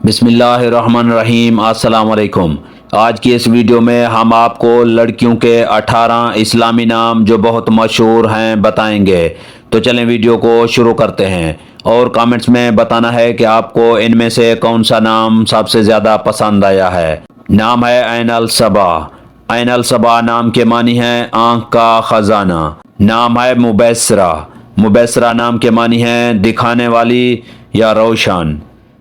بسم اللہ الرحمن الرحیم۔ السلام علیکم۔ آج کی اس ویڈیو میں ہم آپ کو لڑکیوں کے 18 اسلامی نام جو بہت مشہور ہیں بتائیں گے۔ تو چلیں ویڈیو کو شروع کرتے ہیں، اور کامنٹس میں بتانا ہے کہ آپ کو ان میں سے کون سا نام سب سے زیادہ پسند آیا ہے۔ نام ہے عین الصبا۔ عین الصبا نام کے معنی ہے آنکھ کا خزانہ۔ نام ہے مبصرہ۔ مبصرہ نام کے معنی ہے دکھانے والی یا روشن۔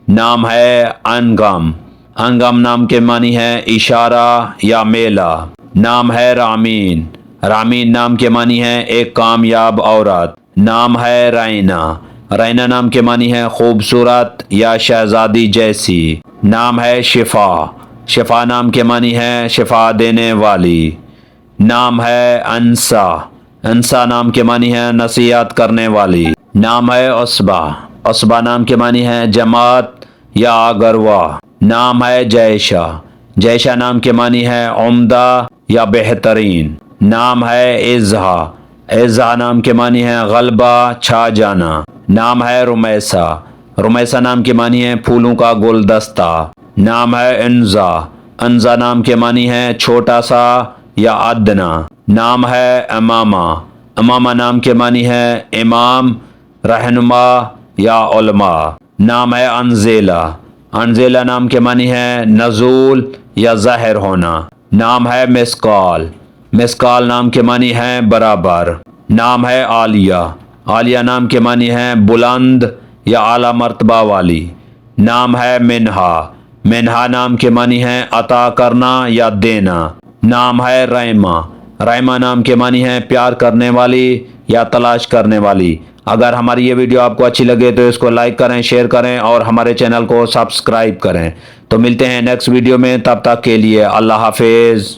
نام ہے انگم۔ انگم نام کے معنی ہے اشارہ یا میلہ۔ نام ہے رامین۔ رامین نام کے معنی ہے ایک کامیاب عورت۔ نام ہے رینا۔ رینا نام کے معنی ہے خوبصورت یا شہزادی جیسی۔ نام ہے شفا۔ شفا نام کے معنی ہے شفا دینے والی۔ نام ہے انسا۔ انسا نام کے معنی ہے نصیحت کرنے والی۔ نام ہے عصبہ۔ عصبہ نام کے معنی ہے جماعت یا گروہ۔ نام ہے جیشہ۔ جیشہ نام کے معنی ہے عمدہ یا بہترین۔ نام ہے عزہ۔ عزہ نام کے معنی ہے غلبہ، چھا جانا۔ نام ہے رمیسہ۔ رمیسہ نام کے معنی ہے پھولوں کا گلدستہ۔ نام ہے انزا۔ انزا نام کے معنی ہے چھوٹا سا یا ادنا۔ نام ہے امامہ۔ امامہ نام کے معنی ہے امام، رہنما یا علماء۔ نام ہے انزیلہ۔ انزیلہ نام کے معنی ہے نزول یا ظاہر ہونا۔ نام ہے مسکال۔ مسکال نام کے معنی ہے برابر۔ نام ہے عالیہ۔ عالیہ نام کے معنی ہے بلند یا اعلیٰ مرتبہ والی۔ نام ہے منہا۔ منہا نام کے معنی ہے عطا کرنا یا دینا۔ نام ہے ریما۔ ریما نام کے معنی ہے پیار کرنے والی یا تلاش کرنے والی۔ اگر ہماری یہ ویڈیو آپ کو اچھی لگے تو اس کو لائک کریں، شیئر کریں اور ہمارے چینل کو سبسکرائب کریں۔ تو ملتے ہیں نیکسٹ ویڈیو میں، تب تک کے لیے اللہ حافظ۔